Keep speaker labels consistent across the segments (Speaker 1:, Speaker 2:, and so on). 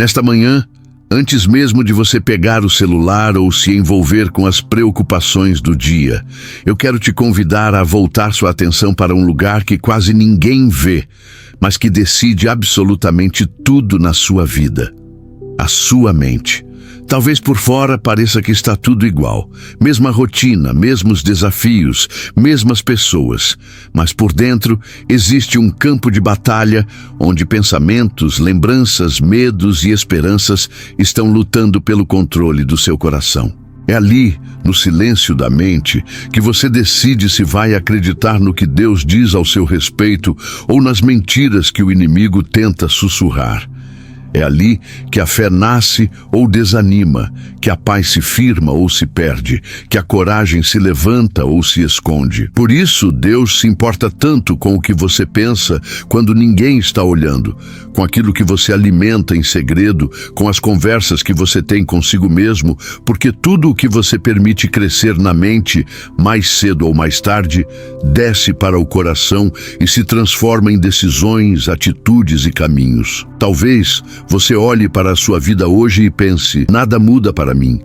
Speaker 1: Nesta manhã, antes mesmo de você pegar o celular ou se envolver com as preocupações do dia, eu quero te convidar a voltar sua atenção para um lugar que quase ninguém vê, mas que decide absolutamente tudo na sua vida: a sua mente. Talvez por fora pareça que está tudo igual, mesma rotina, mesmos desafios, mesmas pessoas, mas por dentro existe um campo de batalha onde pensamentos, lembranças, medos e esperanças estão lutando pelo controle do seu coração. É ali, no silêncio da mente, que você decide se vai acreditar no que Deus diz ao seu respeito ou nas mentiras que o inimigo tenta sussurrar. É ali que a fé nasce ou desanima, que a paz se firma ou se perde, que a coragem se levanta ou se esconde. Por isso, Deus se importa tanto com o que você pensa quando ninguém está olhando, com aquilo que você alimenta em segredo, com as conversas que você tem consigo mesmo, porque tudo o que você permite crescer na mente, mais cedo ou mais tarde, desce para o coração e se transforma em decisões, atitudes e caminhos. Talvez você olhe para a sua vida hoje e pense: nada muda para mim.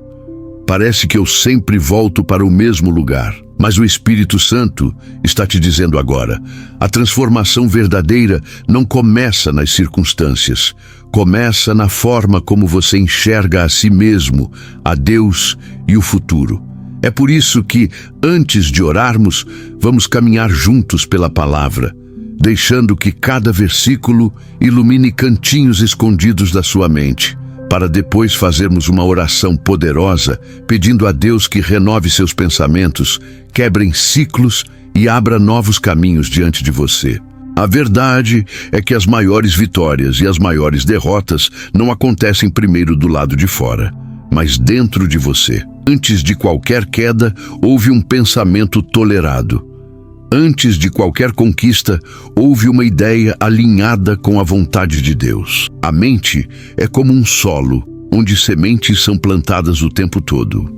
Speaker 1: Parece que eu sempre volto para o mesmo lugar. Mas o Espírito Santo está te dizendo agora: a transformação verdadeira não começa nas circunstâncias. Começa na forma como você enxerga a si mesmo, a Deus e o futuro. É por isso que, antes de orarmos, vamos caminhar juntos pela palavra, deixando que cada versículo ilumine cantinhos escondidos da sua mente, para depois fazermos uma oração poderosa, pedindo a Deus que renove seus pensamentos, quebre ciclos e abra novos caminhos diante de você. A verdade é que as maiores vitórias e as maiores derrotas não acontecem primeiro do lado de fora, mas dentro de você. Antes de qualquer queda, houve um pensamento tolerado. Antes de qualquer conquista, houve uma ideia alinhada com a vontade de Deus. A mente é como um solo, onde sementes são plantadas o tempo todo.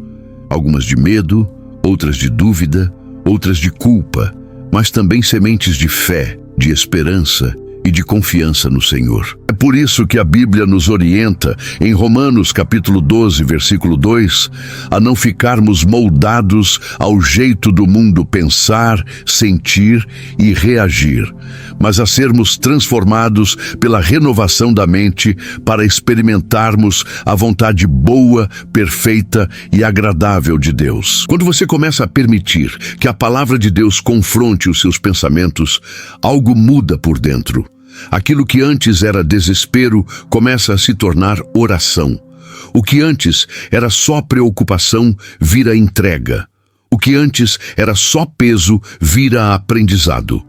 Speaker 1: Algumas de medo, outras de dúvida, outras de culpa, mas também sementes de fé, de esperança e de confiança no Senhor. É por isso que a Bíblia nos orienta, em Romanos capítulo 12, versículo 2, a não ficarmos moldados ao jeito do mundo pensar, sentir e reagir, mas a sermos transformados pela renovação da mente para experimentarmos a vontade boa, perfeita e agradável de Deus. Quando você começa a permitir que a palavra de Deus confronte os seus pensamentos, algo muda por dentro. Aquilo que antes era desespero começa a se tornar oração. O que antes era só preocupação vira entrega. O que antes era só peso vira aprendizado.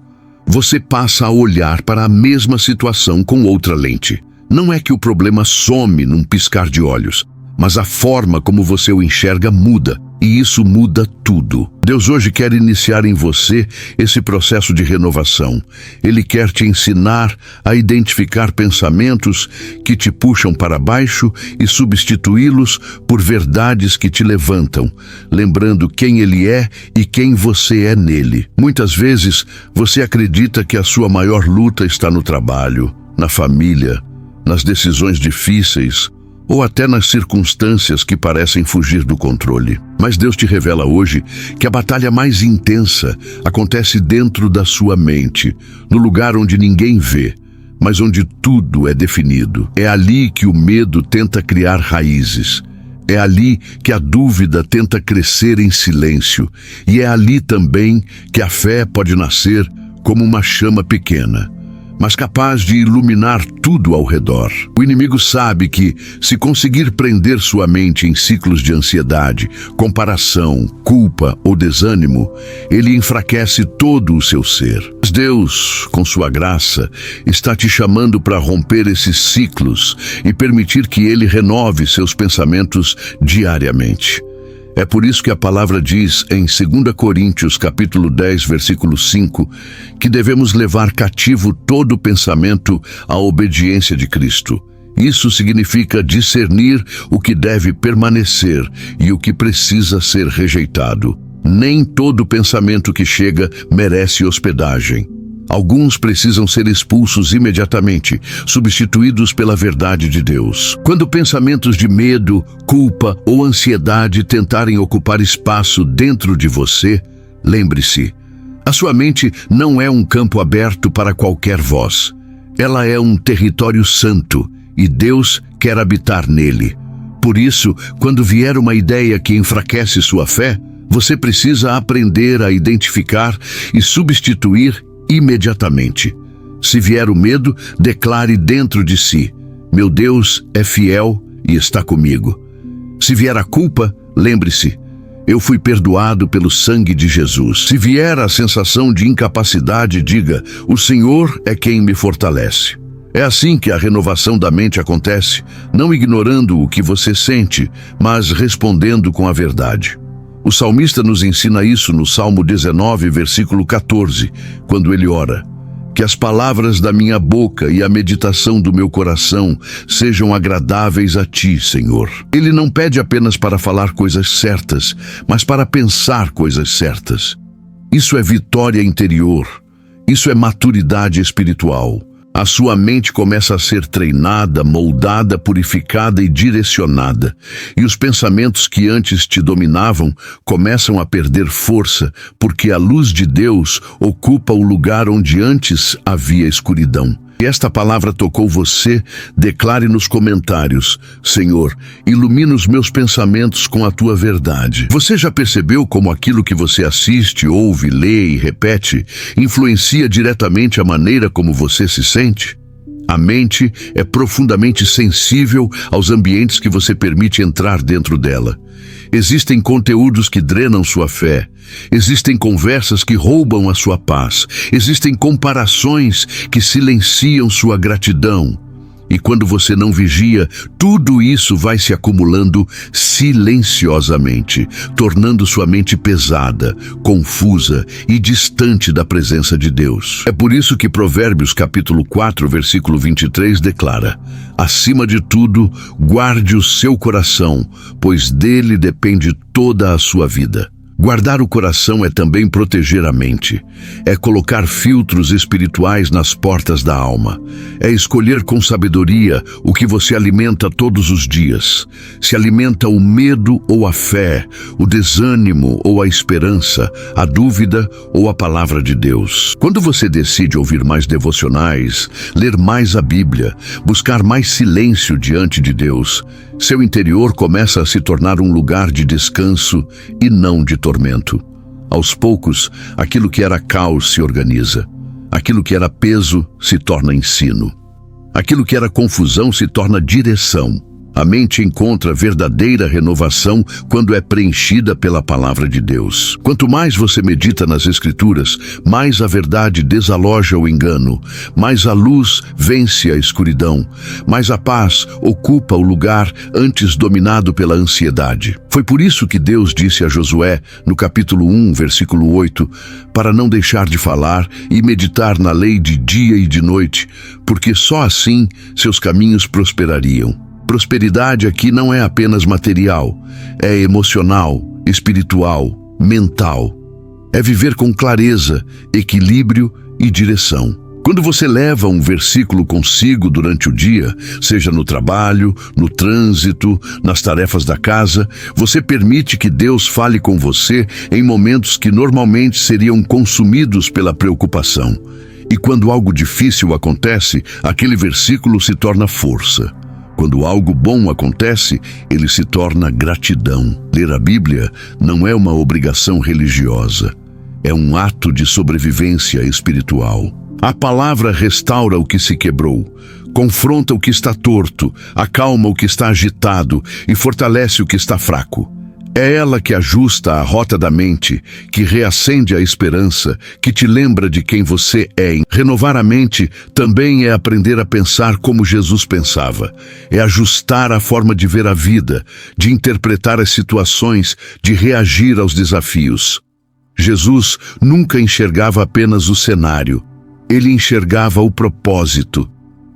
Speaker 1: Você passa a olhar para a mesma situação com outra lente. Não é que o problema some num piscar de olhos, mas a forma como você o enxerga muda. E isso muda tudo. Deus hoje quer iniciar em você esse processo de renovação. Ele quer te ensinar a identificar pensamentos que te puxam para baixo e substituí-los por verdades que te levantam, lembrando quem Ele é e quem você é nele. Muitas vezes você acredita que a sua maior luta está no trabalho, na família, nas decisões difíceis, ou até nas circunstâncias que parecem fugir do controle. Mas Deus te revela hoje que a batalha mais intensa acontece dentro da sua mente, no lugar onde ninguém vê, mas onde tudo é definido. É ali que o medo tenta criar raízes. É ali que a dúvida tenta crescer em silêncio. E é ali também que a fé pode nascer como uma chama pequena, mas capaz de iluminar tudo ao redor. O inimigo sabe que, se conseguir prender sua mente em ciclos de ansiedade, comparação, culpa ou desânimo, ele enfraquece todo o seu ser. Mas Deus, com sua graça, está te chamando para romper esses ciclos e permitir que Ele renove seus pensamentos diariamente. É por isso que a palavra diz em 2 Coríntios capítulo 10, versículo 5, que devemos levar cativo todo pensamento à obediência de Cristo. Isso significa discernir o que deve permanecer e o que precisa ser rejeitado. Nem todo pensamento que chega merece hospedagem. Alguns precisam ser expulsos imediatamente, substituídos pela verdade de Deus. Quando pensamentos de medo, culpa ou ansiedade tentarem ocupar espaço dentro de você, lembre-se, a sua mente não é um campo aberto para qualquer voz. Ela é um território santo e Deus quer habitar nele. Por isso, quando vier uma ideia que enfraquece sua fé, você precisa aprender a identificar e substituir imediatamente. Se vier o medo, declare dentro de si: meu Deus é fiel e está comigo. Se vier a culpa, lembre-se: eu fui perdoado pelo sangue de Jesus. Se vier a sensação de incapacidade, diga: o Senhor é quem me fortalece. É assim que a renovação da mente acontece, não ignorando o que você sente, mas respondendo com a verdade. O salmista nos ensina isso no Salmo 19, versículo 14, quando ele ora: que as palavras da minha boca e a meditação do meu coração sejam agradáveis a ti, Senhor. Ele não pede apenas para falar coisas certas, mas para pensar coisas certas. Isso é vitória interior. Isso é maturidade espiritual. A sua mente começa a ser treinada, moldada, purificada e direcionada. E os pensamentos que antes te dominavam começam a perder força, porque a luz de Deus ocupa o lugar onde antes havia escuridão. Se esta palavra tocou você, declare nos comentários: Senhor, ilumina os meus pensamentos com a tua verdade. Você já percebeu como aquilo que você assiste, ouve, lê e repete influencia diretamente a maneira como você se sente? A mente é profundamente sensível aos ambientes que você permite entrar dentro dela. Existem conteúdos que drenam sua fé. Existem conversas que roubam a sua paz. Existem comparações que silenciam sua gratidão. E quando você não vigia, tudo isso vai se acumulando silenciosamente, tornando sua mente pesada, confusa e distante da presença de Deus. É por isso que Provérbios capítulo 4, versículo 23 declara: acima de tudo, guarde o seu coração, pois dele depende toda a sua vida. Guardar o coração é também proteger a mente. É colocar filtros espirituais nas portas da alma. É escolher com sabedoria o que você alimenta todos os dias. Se alimenta o medo ou a fé, o desânimo ou a esperança, a dúvida ou a palavra de Deus. Quando você decide ouvir mais devocionais, ler mais a Bíblia, buscar mais silêncio diante de Deus, seu interior começa a se tornar um lugar de descanso e não de tormento. Aos poucos, aquilo que era caos se organiza. Aquilo que era peso se torna ensino. Aquilo que era confusão se torna direção. A mente encontra verdadeira renovação quando é preenchida pela palavra de Deus. Quanto mais você medita nas Escrituras, mais a verdade desaloja o engano, mais a luz vence a escuridão, mais a paz ocupa o lugar antes dominado pela ansiedade. Foi por isso que Deus disse a Josué, no capítulo 1, versículo 8, para não deixar de falar e meditar na lei de dia e de noite, porque só assim seus caminhos prosperariam. Prosperidade aqui não é apenas material, é emocional, espiritual, mental. É viver com clareza, equilíbrio e direção. Quando você leva um versículo consigo durante o dia, seja no trabalho, no trânsito, nas tarefas da casa, você permite que Deus fale com você em momentos que normalmente seriam consumidos pela preocupação. E quando algo difícil acontece, aquele versículo se torna força. Quando algo bom acontece, ele se torna gratidão. Ler a Bíblia não é uma obrigação religiosa, é um ato de sobrevivência espiritual. A palavra restaura o que se quebrou, confronta o que está torto, acalma o que está agitado e fortalece o que está fraco. É ela que ajusta a rota da mente, que reacende a esperança, que te lembra de quem você é. Renovar a mente também é aprender a pensar como Jesus pensava. É ajustar a forma de ver a vida, de interpretar as situações, de reagir aos desafios. Jesus nunca enxergava apenas o cenário. Ele enxergava o propósito.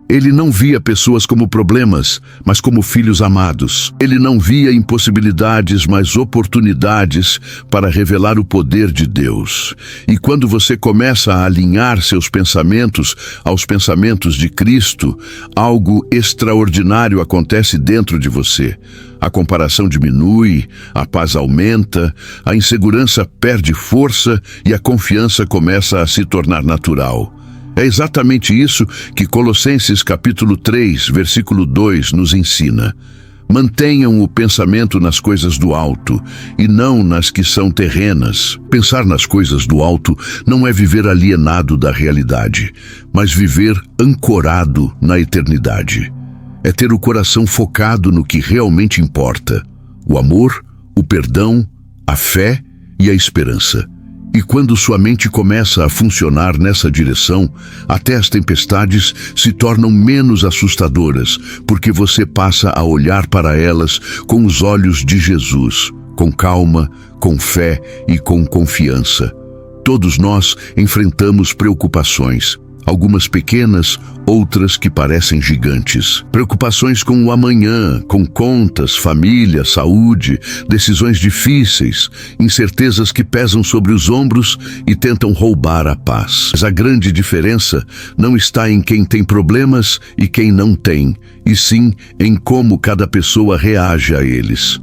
Speaker 1: Ele não via pessoas como problemas, mas como filhos amados. Ele não via impossibilidades, mas oportunidades para revelar o poder de Deus. E quando você começa a alinhar seus pensamentos aos pensamentos de Cristo, algo extraordinário acontece dentro de você. A comparação diminui, a paz aumenta, a insegurança perde força e a confiança começa a se tornar natural. É exatamente isso que Colossenses capítulo 3, versículo 2 nos ensina. Mantenham o pensamento nas coisas do alto e não nas que são terrenas. Pensar nas coisas do alto não é viver alienado da realidade, mas viver ancorado na eternidade. É ter o coração focado no que realmente importa: o amor, o perdão, a fé e a esperança. E quando sua mente começa a funcionar nessa direção, até as tempestades se tornam menos assustadoras, porque você passa a olhar para elas com os olhos de Jesus, com calma, com fé e com confiança. Todos nós enfrentamos preocupações, algumas pequenas, outras que parecem gigantes. Preocupações com o amanhã, com contas, família, saúde, decisões difíceis, incertezas que pesam sobre os ombros e tentam roubar a paz. Mas a grande diferença não está em quem tem problemas e quem não tem, e sim em como cada pessoa reage a eles.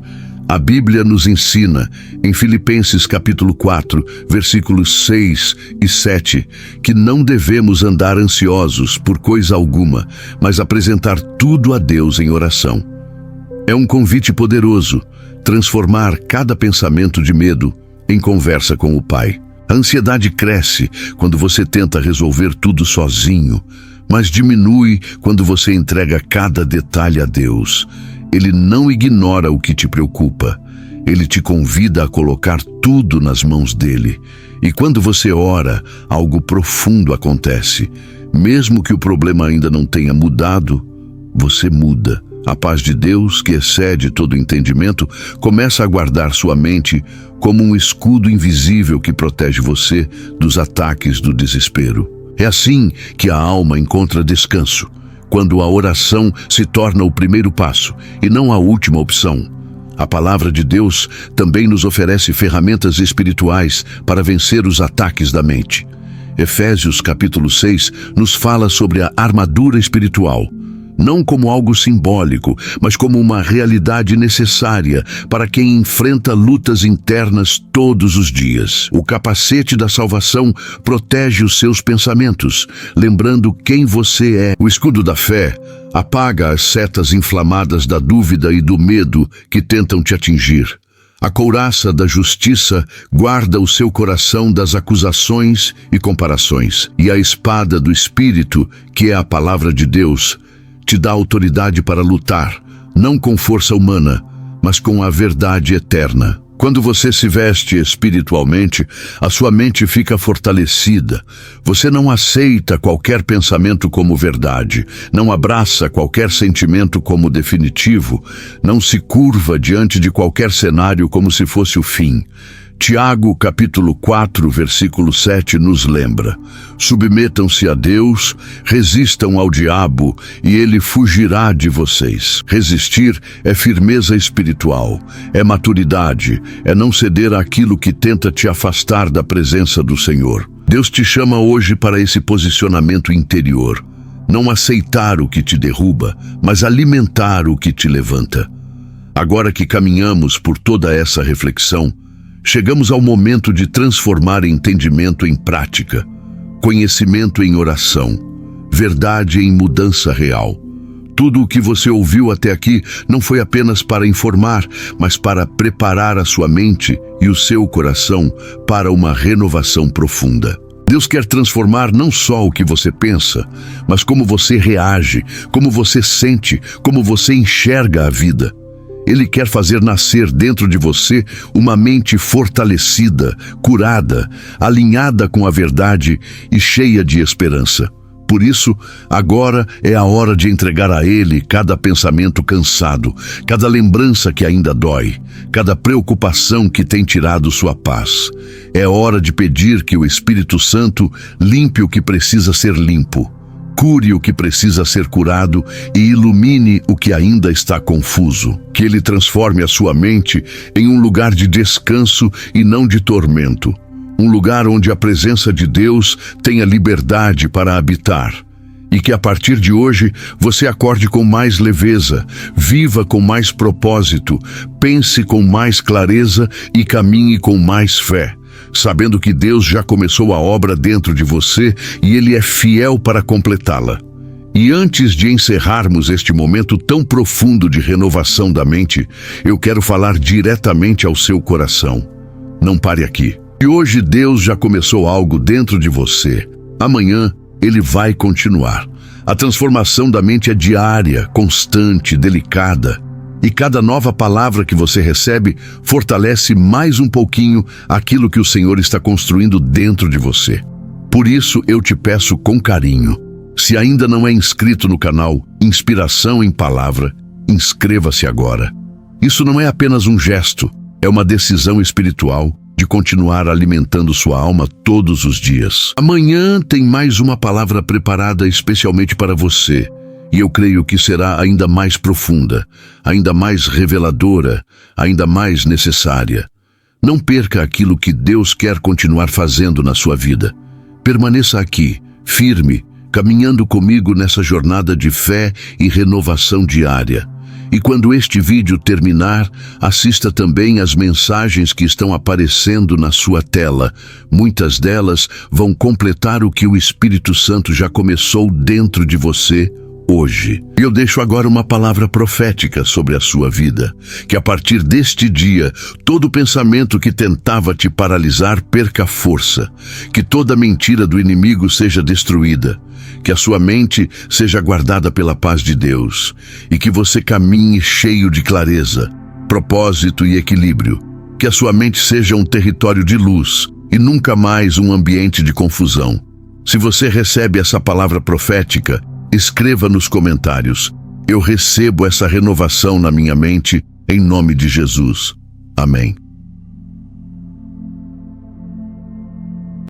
Speaker 1: A Bíblia nos ensina, em Filipenses capítulo 4, versículos 6 e 7, que não devemos andar ansiosos por coisa alguma, mas apresentar tudo a Deus em oração. É um convite poderoso, transformar cada pensamento de medo em conversa com o Pai. A ansiedade cresce quando você tenta resolver tudo sozinho, mas diminui quando você entrega cada detalhe a Deus. Ele não ignora o que te preocupa. Ele te convida a colocar tudo nas mãos dele. E quando você ora, algo profundo acontece. Mesmo que o problema ainda não tenha mudado, você muda. A paz de Deus, que excede todo entendimento, começa a guardar sua mente como um escudo invisível que protege você dos ataques do desespero. É assim que a alma encontra descanso, quando a oração se torna o primeiro passo e não a última opção. A palavra de Deus também nos oferece ferramentas espirituais para vencer os ataques da mente. Efésios capítulo 6 nos fala sobre a armadura espiritual, não como algo simbólico, mas como uma realidade necessária para quem enfrenta lutas internas todos os dias. O capacete da salvação protege os seus pensamentos, lembrando quem você é. O escudo da fé apaga as setas inflamadas da dúvida e do medo que tentam te atingir. A couraça da justiça guarda o seu coração das acusações e comparações. E a espada do Espírito, que é a palavra de Deus, te dá autoridade para lutar, não com força humana, mas com a verdade eterna. Quando você se veste espiritualmente, a sua mente fica fortalecida. Você não aceita qualquer pensamento como verdade, não abraça qualquer sentimento como definitivo, não se curva diante de qualquer cenário como se fosse o fim. Tiago, capítulo 4, versículo 7, nos lembra: submetam-se a Deus, resistam ao diabo, e ele fugirá de vocês. Resistir é firmeza espiritual, é maturidade, é não ceder àquilo que tenta te afastar da presença do Senhor. Deus te chama hoje para esse posicionamento interior. Não aceitar o que te derruba, mas alimentar o que te levanta. Agora que caminhamos por toda essa reflexão, chegamos ao momento de transformar entendimento em prática, conhecimento em oração, verdade em mudança real. Tudo o que você ouviu até aqui não foi apenas para informar, mas para preparar a sua mente e o seu coração para uma renovação profunda. Deus quer transformar não só o que você pensa, mas como você reage, como você sente, como você enxerga a vida. Ele quer fazer nascer dentro de você uma mente fortalecida, curada, alinhada com a verdade e cheia de esperança. Por isso, agora é a hora de entregar a Ele cada pensamento cansado, cada lembrança que ainda dói, cada preocupação que tem tirado sua paz. É hora de pedir que o Espírito Santo limpe o que precisa ser limpo. cure o que precisa ser curado e ilumine o que ainda está confuso. Que Ele transforme a sua mente em um lugar de descanso e não de tormento. Um lugar onde a presença de Deus tenha liberdade para habitar. E que a partir de hoje você acorde com mais leveza, viva com mais propósito, pense com mais clareza e caminhe com mais fé, sabendo que Deus já começou a obra dentro de você e Ele é fiel para completá-la. E antes de encerrarmos este momento tão profundo de renovação da mente, eu quero falar diretamente ao seu coração. Não pare aqui. E hoje Deus já começou algo dentro de você. Amanhã Ele vai continuar. A transformação da mente é diária, constante, delicada. E cada nova palavra que você recebe fortalece mais um pouquinho aquilo que o Senhor está construindo dentro de você. Por isso eu te peço com carinho, se ainda não é inscrito no canal Inspiração em Palavra, inscreva-se agora. Isso não é apenas um gesto, é uma decisão espiritual de continuar alimentando sua alma todos os dias. Amanhã tem mais uma palavra preparada especialmente para você, e eu creio que será ainda mais profunda, ainda mais reveladora, ainda mais necessária. Não perca aquilo que Deus quer continuar fazendo na sua vida. Permaneça aqui, firme, caminhando comigo nessa jornada de fé e renovação diária. E quando este vídeo terminar, assista também às mensagens que estão aparecendo na sua tela. Muitas delas vão completar o que o Espírito Santo já começou dentro de você hoje. Eu deixo agora uma palavra profética sobre a sua vida. Que a partir deste dia, todo pensamento que tentava te paralisar perca força. Que toda mentira do inimigo seja destruída. Que a sua mente seja guardada pela paz de Deus e que você caminhe cheio de clareza, propósito e equilíbrio. Que a sua mente seja um território de luz e nunca mais um ambiente de confusão. Se você recebe essa palavra profética, escreva nos comentários: eu recebo essa renovação na minha mente em nome de Jesus. Amém.